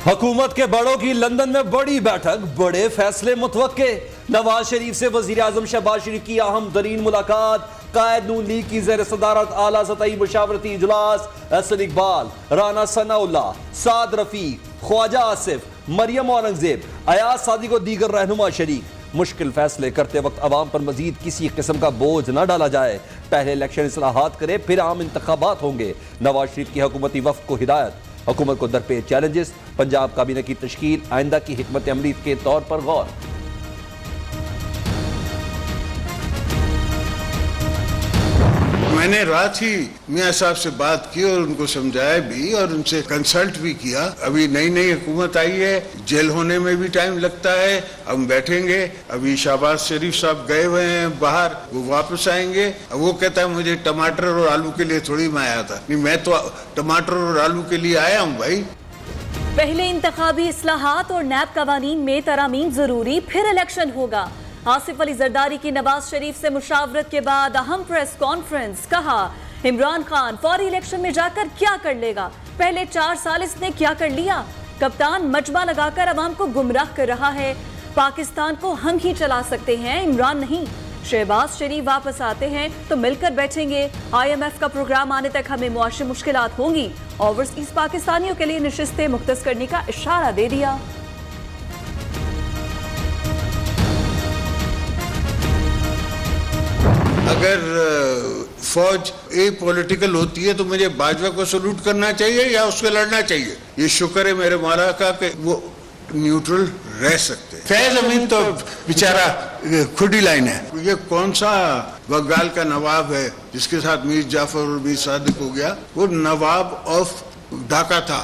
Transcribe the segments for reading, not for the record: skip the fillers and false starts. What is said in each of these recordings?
हुकूमत के बड़ों की लंदन में बड़ी बैठक, बड़े फैसले मुतवक्के। नवाज शरीफ से वजीर आजम शहबाज शरीफ की अहम तरीन मुलाकात। कायद नून लीग की ज़ेर सदारत आला सतही मुशावरती इजलास। असद इकबाल, राना सनाउल्लाह, साद रफीक, ख्वाजा आसिफ, मरियम औरंगजेब, अयाज सादिक और दीगर रहनुमा शरीक। मुश्किल फैसले करते वक्त अवाम पर मजीद किसी किस्म का बोझ न डाला जाए। पहले इलेक्शन इस्लाहात करे, फिर आम इंतखाबात होंगे। नवाज शरीफ की हुकूमती वफ़्द को हिदायत। हुकूमत को दरपेश चैलेंजेस। पंजाब काबीना की तश्कील, आइंदा की हिकमत अमली के तौर पर गौर। मैंने रात ही मियाँ साहब से बात की और उनको समझाया भी और उनसे कंसल्ट भी किया। अभी नई नई हुकूमत आई है, जेल होने में भी टाइम लगता है। हम बैठेंगे। अभी शहबाज शरीफ साहब गए हुए हैं बाहर, वो वापस आएंगे। वो कहता है मुझे टमाटर और आलू के लिए थोड़ी मैं आया था। नहीं, मैं तो टमाटर और आलू के लिए आया हूँ भाई। पहले इंतखाबी इस्लाहात और नैब कवानीन में तरामीम जरूरी, फिर इलेक्शन होगा। आसिफ अली जरदारी की नवाज शरीफ से मुशावरत के बाद अहम प्रेस कॉन्फ्रेंस। कहा इमरान खान फौरी इलेक्शन में जाकर क्या कर लेगा, पहले 4 साल इसने क्या कर लिया। कप्तान मजमा लगाकर अवाम को गुमराह कर रहा है। पाकिस्तान को हम ही चला सकते हैं, इमरान नहीं। शहबाज शरीफ वापस आते हैं तो मिलकर बैठेंगे। IMF का प्रोग्राम आने तक हमें मुआशी मुश्किलात होंगी। ओवरसीज पाकिस्तानियों के लिए नशिस्तें मुख्तस करने का इशारा दे दिया। अगर फौज ए पॉलिटिकल होती है तो मुझे बाजवा को सल्यूट करना चाहिए या उससे लड़ना चाहिए। ये शुक्र है मेरे मौला का कि वो न्यूट्रल रह सकते हैं। फैज अमीन तो बेचारा खुद ही लाइन है। ये कौन सा बंगाल का नवाब है जिसके साथ मीर जाफर और मीर सादिक हो गया? वो नवाब ऑफ ढाका था।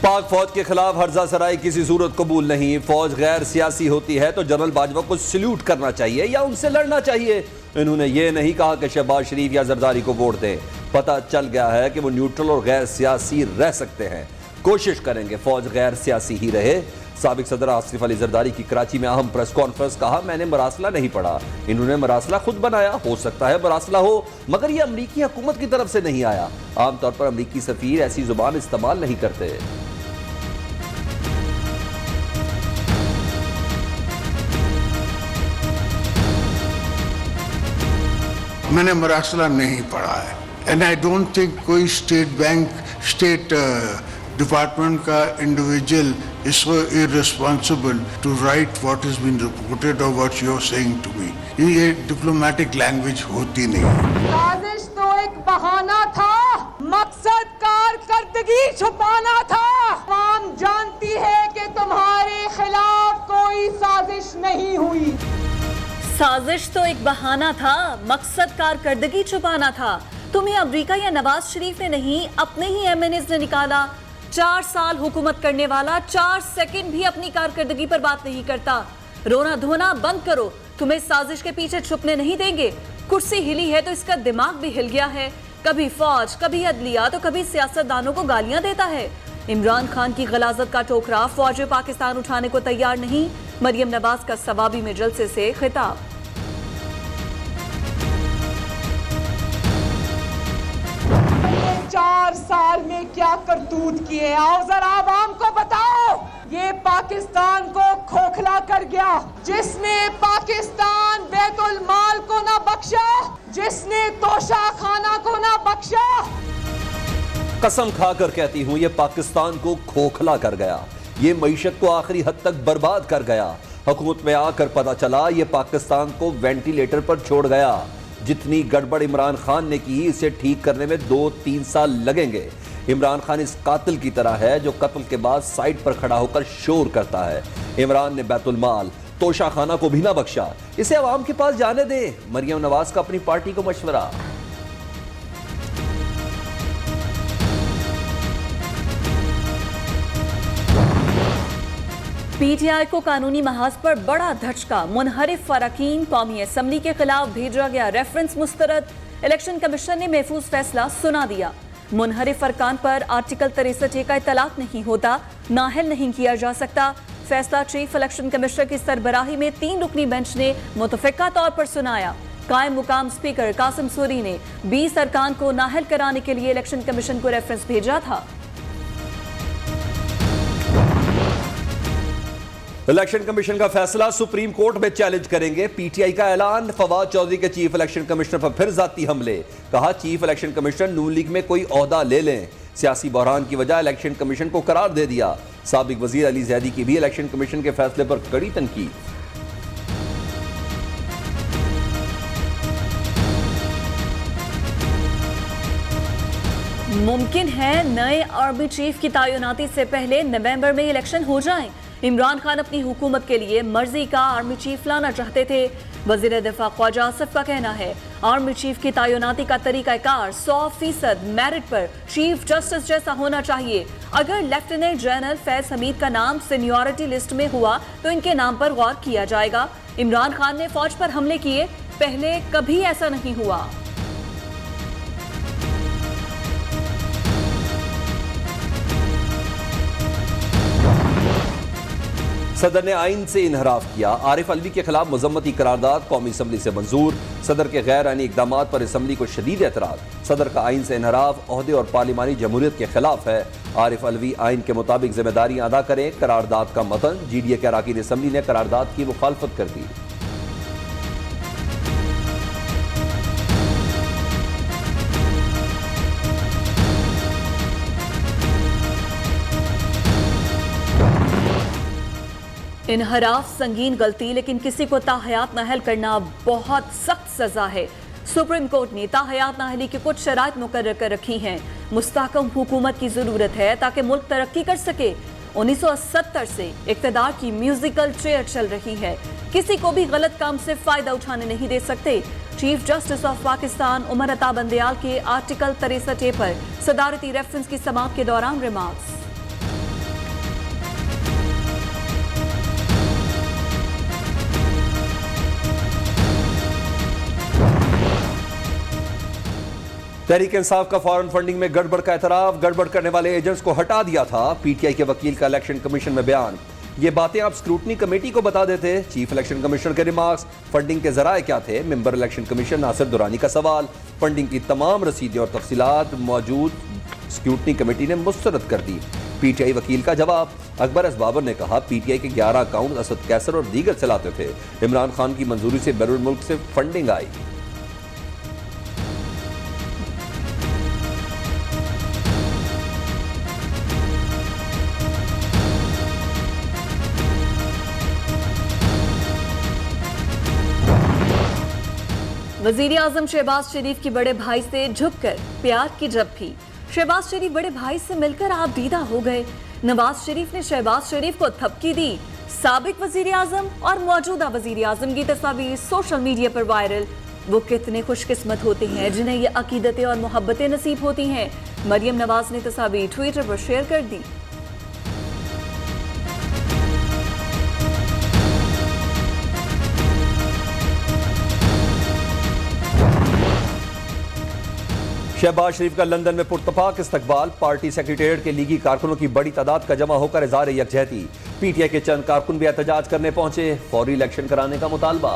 पाक फौज के खिलाफ हर्जा सराई किसी सूरत कबूल नहीं। फौज गैर सियासी होती है तो जनरल बाजवा को सल्यूट करना चाहिए या उनसे लड़ना चाहिए। इन्होंने ये नहीं कहा कि शहबाज शरीफ या जरदारी को वोट दें। पता चल गया है कि वो न्यूट्रल और गैर सियासी रह सकते हैं। कोशिश करेंगे फौज गैर सियासी ही रहे। साबिक सदर आसिफ अली जरदारी की कराची में अहम प्रेस कॉन्फ्रेंस। कहा मैंने मरासला नहीं पढ़ा, इन्होंने मरासला खुद बनाया। हो सकता है मरासला हो, मगर यह अमरीकी हुकूमत की तरफ से नहीं आया। आमतौर पर अमरीकी सफीर ऐसी जुबान इस्तेमाल नहीं करते। मैंने मरासला नहीं पढ़ा है एंड आई डोंट थिंक कोई स्टेट बैंक स्टेट डिपार्टमेंट का individual is so irresponsible to write what is been reported और what you are saying to me. ये डिप्लोमेटिक लैंग्वेज होती नहीं। साजिश तो एक बहाना था, मकसद कारकर्दगी छुपाना था। आवाम जानती है कि तुम्हारे खिलाफ कोई साजिश नहीं हुई। साजिश तो एक बहाना था, मकसद कारकर्दगी छुपाना था। तुम्हें अमरीका या नवाज शरीफ ने नहीं, अपने ही MNAs ने निकाला। 4 साल हुकूमत करने वाला 4 सेकंड भी अपनी कारकर्दगी पर बात नहीं करता। रोना धोना बंद करो, तुम्हें साजिश के पीछे छुपने नहीं देंगे। कुर्सी हिली है तो इसका दिमाग भी हिल गया है। कभी फौज, कभी अदलिया तो कभी सियासतदानों को गालियां देता है। इमरान खान की गलाजत का टोकरा, फौज में पाकिस्तान उठाने को तैयार नहीं। मरियम नवाज का सवाबी में जलसे से खिताब। 4 साल में क्या करतूत किए, आओ जरा आवाम को बताओ। ये पाकिस्तान को खोखला कर गया, जिसने पाकिस्तान बैतुल माल को ना बख्शा, जिसने तोशा खाना को ना बख्शा। कसम खाकर कहती हूं, ये पाकिस्तान को खोखला कर गया। ये मईशत को आखिरी हद तक बर्बाद कर गया। हुकूमत में आकर पता चला ये पाकिस्तान को वेंटिलेटर पर छोड़ गया। जितनी गड़बड़ इमरान खान ने की, इसे ठीक करने में 2-3 साल लगेंगे। इमरान खान इस कातिल की तरह है जो कत्ल के बाद साइड पर खड़ा होकर शोर करता है। इमरान ने बैतुल माल, तोशा खाना को भी ना बख्शा। इसे अवाम के पास जाने दें। मरियम नवाज का अपनी पार्टी को मशवरा। PTI को कानूनी महाज पर बड़ा धचका। मुनहरिफ अरकान कौमी असम्बली के खिलाफ भेजा गया रेफरेंस मुस्तरद। इलेक्शन कमीशन ने महफूज फैसला सुना दिया। मुनहरिफ अरकान पर आर्टिकल 63A का इतलाक नहीं होता, नाहल नहीं किया जा सकता। फैसला चीफ इलेक्शन कमिश्नर की सरबराही में 3 रुकनी बेंच ने मुतफिका तौर पर सुनाया। कायम मुकाम स्पीकर कासिम सूरी ने 20 अरकान को नाहल कराने के लिए इलेक्शन कमीशन को रेफरेंस भेजा था। इलेक्शन कमीशन का फैसला सुप्रीम कोर्ट में चैलेंज करेंगे। पीटीआई का ऐलान। फवाद चौधरी के चीफ इलेक्शन कमिश्नर पर फिर जाती हमले। कहा चीफ इलेक्शन कमिश्नर नून लीग में कोई ओहदा ले लें। सियासी बहरान की वजह इलेक्शन कमीशन को करार दे दिया। साबिक वजीर अली जैदी की भी इलेक्शन कमीशन के फैसले पर कड़ी तनकीद। मुमकिन है नए आर्मी चीफ की तैनाती से पहले नवंबर में इलेक्शन हो जाएं। इमरान खान अपनी हुकूमत के लिए मर्जी का आर्मी चीफ लाना चाहते थे। वजीर दिफा ख्वाजा आसिफ का कहना है आर्मी चीफ की तैनाती का तरीकाकार 100% मेरिट पर चीफ जस्टिस जैसा होना चाहिए। अगर लेफ्टिनेंट जनरल फैज हमीद का नाम सीनियरिटी लिस्ट में हुआ तो इनके नाम पर गौर किया जाएगा। इमरान खान ने फौज पर हमले किए, पहले कभी ऐसा नहीं हुआ। सदर ने आइन से इनहराफ किया। आरिफ अलवी के खिलाफ मजम्मती करारदाद कौमी असम्बली से मंजूर। सदर के गैर आइनी इकदाम पर असम्बली को शदीद एतराज। सदर का आइन से इनहराफ ओहदे और पार्लिमानी जमहूरियत के खिलाफ है। आरिफ अलवी आइन के मुताबिक जिम्मेदारी अदा करें। करारदाद का मतन। GDA के अरकान असम्बली ने करारदाद की मुखालफत कर दी। इनहराफ संगीन गलती, लेकिन किसी को ताहयात नाअहल करना बहुत सख्त सजा है। सुप्रीम कोर्ट ने ताहयात नाअहली की कुछ शराइत मुकर्रर कर रखी हैं। मुस्तहकम हुकूमत की जरूरत है ताकि मुल्क तरक्की कर सके। 1970 से इक्तदार की म्यूजिकल चेयर चल रही है। किसी को भी गलत काम से फायदा उठाने नहीं दे सकते। Chief justice of Pakistan Umar Ata Bandial के आर्टिकल 63A पर सदारती रेफरेंस की समाअत के दौरान रिमार्क्स। तहरीक इंसाफ का फॉरेन फंडिंग में गड़बड़ का एतराफ। गड़बड़ करने वाले एजेंट्स को हटा दिया था। पीटीआई के वकील का इलेक्शन कमीशन में बयान। ये बातें आप स्क्रूटनी कमेटी को बता देते। चीफ इलेक्शन कमिश्नर के रिमार्क्स। फंडिंग के जराए क्या थे? Member election commission Nasir Durrani का सवाल। फंडिंग की तमाम रसीदें और तफसीलात मौजूद स्क्रूटनी कमेटी ने मुस्तरद कर दी। पीटीआई वकील का जवाब। अकबर एस बाबर ने कहा पीटीआई के 11 अकाउंट असद कैसर और दीगर चलाते थे। इमरान खान की मंजूरी से बैरून मुल्क से फंडिंग आई। वजीर आजम शहबाज शरीफ की बड़े भाई से झुककर प्यार की जप्फी। शहबाज शरीफ बड़े भाई से मिलकर आप दीदा हो गए। नवाज शरीफ ने शहबाज शरीफ को थपकी दी। साबिक वजीर आजम और मौजूदा वजीर आजम की तस्वीर सोशल मीडिया पर वायरल। वो कितने खुशकिस्मत होते हैं जिन्हें ये अकीदतें और मोहब्बतें नसीब होती हैं। मरियम नवाज ने तस्वीर ट्विटर पर शेयर कर दी। शहबाज शरीफ का लंदन में पुरतपाक इस्तकबाल। पार्टी सेक्रेटेरिएट के लीगी कारकुनों की बड़ी तादाद का जमा होकर इज़हार यकजहती। पीटीआई के चंद कारकुन भी एहतजाज करने पहुंचे। फौरी इलेक्शन कराने का मुतालबा।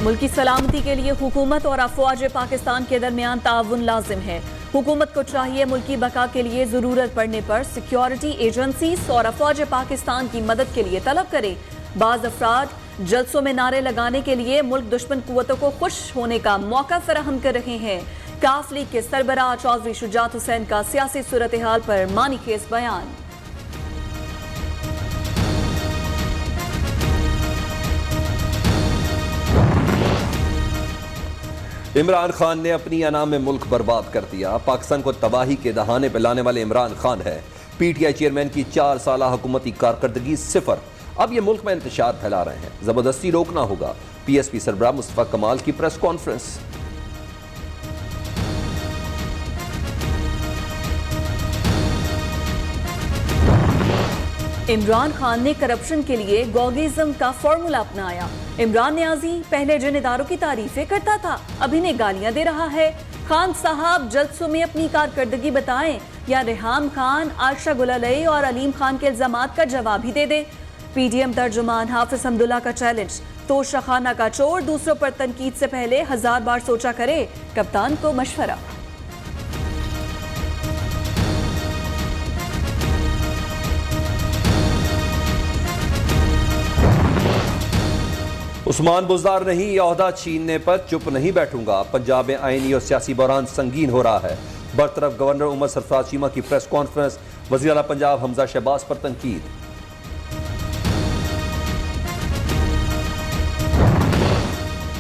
मुल्क की सलामती के लिए हुकूमत और अफवाज पाकिस्तान के दरमियान ताउन लाजिम है। हुकूमत को चाहिए मुल्की बका के लिए जरूरत पड़ने पर सिक्योरिटी एजेंसीज और अफवाज पाकिस्तान की मदद के लिए तलब करे। बाज अफराद जलसों में नारे लगाने के लिए मुल्क दुश्मन कुव्वतों को खुश होने का मौका फराहम कर रहे हैं। काफ लीग के सरबराह चौधरी शुजात हुसैन का सियासी सूरत हाल पर मानीखेज बयान। इमरान खान ने अपनी अना में मुल्क बर्बाद कर दिया। पाकिस्तान को तबाही के दहाने पर लाने वाले इमरान खान है। पीटीआई चेयरमैन की 4 साल हुकूमती कारकर्दगी 0। अब ये मुल्क में इंतशार फैला रहे हैं। जबरदस्ती रोकना होगा। पीएसपी सरबराह मुस्तफा कमाल की प्रेस कॉन्फ्रेंस। इमरान खान ने करप्शन के लिए गॉगिज्म का फॉर्मूला अपनाया। इमरान न्याजी पहले जिन इदारों की तारीफें करता था अब इन्हें गालियां दे रहा है। खान साहब जलसों में अपनी कारकर्दगी बताएं या रेहाम खान, आयशा गुलालई और अलीम खान के इल्जामात का जवाब ही दे दे। पीडीएम तर्जुमान हाफिज हमदुल्ला का चैलेंज। तोशाखाना का चोर दूसरों पर तनकीद से पहले 1000 बार सोचा करे। कप्तान को मशवरा। उस्मान बुज़दार नहीं, ये ओहदा छीनने पर चुप नहीं बैठूंगा। पंजाब में आईनी और सियासी बहरान संगीन हो रहा है। बरतरफ गवर्नर उमर सरफराज चीमा की प्रेस कॉन्फ्रेंस, वज़ीर आला पंजाब हमजा शहबाज पर तनकीद।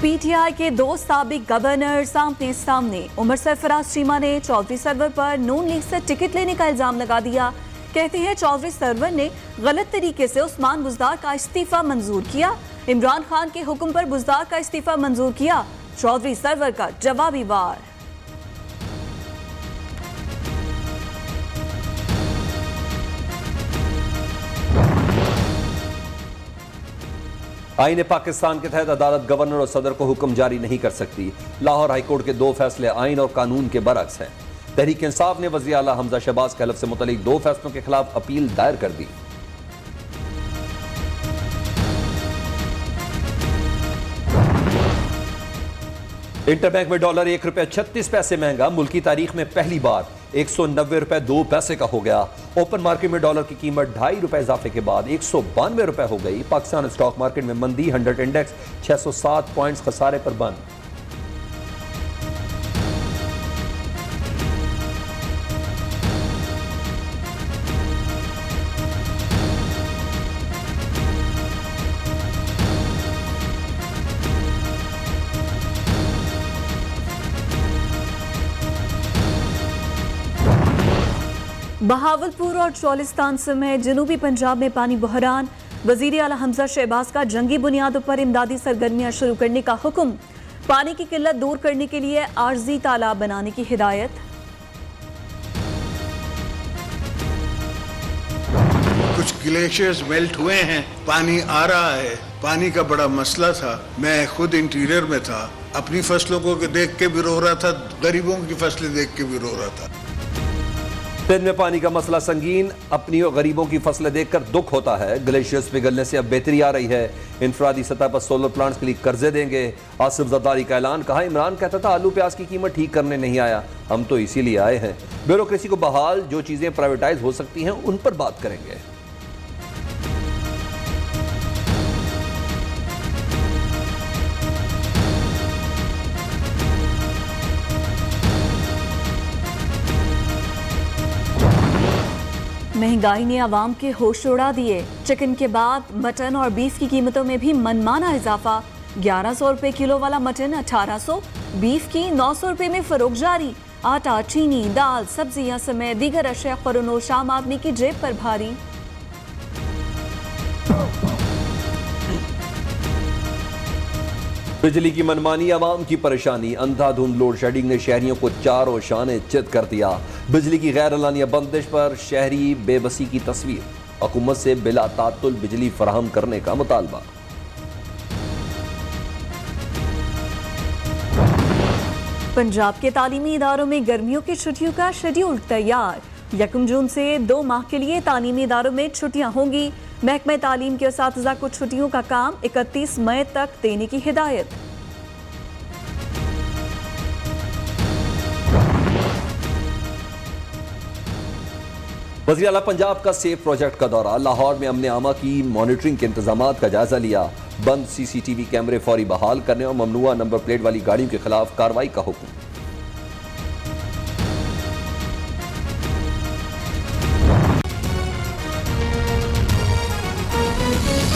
पीटीआई के दो साबिक गवर्नर सामने सामने। उमर सरफराज चीमा ने चौधरी सरवर पर नून लीग से टिकट लेने का इल्जाम लगा दिया। कहते हैं चौधरी सरवर ने गलत तरीके से उस्मान बुज़दार का इस्तीफा मंजूर किया। इमरान खान के हुक्म पर बुज़दार का इस्तीफा मंजूर किया। चौधरी सरवर का जवाबी वार। आईन पाकिस्तान के तहत अदालत गवर्नर और सदर को हुक्म जारी नहीं कर सकती। लाहौर हाईकोर्ट के दो फैसले आईन और कानून के बरअक्स हैं। तहरीक इंसाफ ने वज़ीर आला हमजा शहबाज के हलफ से मुतल्लिक दो फैसलों के खिलाफ अपील दायर कर दी। इंटरबैंक में डॉलर ₹1.36 महंगा। मुल्की तारीख में पहली बार ₹190.02 का हो गया। ओपन मार्केट में डॉलर की कीमत ₹2.5 इजाफे के बाद ₹192 हो गई। पाकिस्तान स्टॉक मार्केट में मंदी, 100 इंडेक्स 607 पॉइंट्स खसारे पर बंद। बहावलपुर और चौलिस्तान समेत जनूबी पंजाब में पानी बहरान। वजीर आला हमजा शहबाज का जंगी बुनियादों पर इमदादी सरगर्मियां शुरू करने का हुक्म। पानी की किल्लत दूर करने के लिए आर्जी तालाब बनाने की हिदायत। कुछ ग्लेशियर्स मेल्ट हुए हैं, पानी आ रहा है। पानी का बड़ा मसला था। मैं खुद इंटीरियर में था, अपनी फसलों को देख के भी रो रहा था, गरीबों की फसलें देख के भी रो रहा था। सिंध में पानी का मसला संगीन। अपनी और गरीबों की फसलें देखकर दुख होता है। ग्लेशियर्स पिघलने से अब बेहतरी आ रही है। इंफरादी सतह पर सोलर प्लांट्स के लिए कर्जे देंगे। आसिफ जरदारी का ऐलान। कहा, इमरान कहता था आलू प्याज की कीमत ठीक करने नहीं आया, हम तो इसीलिए आए हैं। ब्यूरोक्रेसी को बहाल, जो चीजें प्राइवेटाइज हो सकती हैं उन पर बात करेंगे। महंगाई ने आवाम के होश उड़ा दिए। चिकन के बाद मटन और बीफ की कीमतों में भी मनमाना इजाफा। 1100 रुपए किलो वाला मटन 1800, बीफ की 900 रुपए में फरोख्त जारी। आटा, चीनी, दाल, सब्जियां समेत दीगर अशिया ख़ुर्रनोश आम आदमी की जेब पर भारी। बिजली की मनमानी, आवाम की परेशानी। अंधाधुंध लोड शेडिंग ने शहरियों को चारों शाने चित कर दिया। बिजली की गैर एलानिया बंदिश पर शहरी बेबसी की तस्वीर। हुकूमत से बिला तातुल बिजली फराहम करने का मुतालबा। पंजाब के तालीमी इदारों में गर्मियों की छुट्टियों का शेड्यूल तैयार। 1 जून से 2 माह के लिए तालीमी इदारों में छुट्टियां होंगी। महकमा तालीम के असातिज़ा को छुट्टियों का काम 31 मई तक देने की हिदायत। वज़ीर आला पंजाब का सेफ प्रोजेक्ट का दौरा। लाहौर में अमन आमा की मॉनिटरिंग के इंतजामात का जायजा लिया। बंद CCTV कैमरे फौरी बहाल करने और ममनुआ नंबर प्लेट वाली गाड़ियों के खिलाफ कार्रवाई का हुक्म।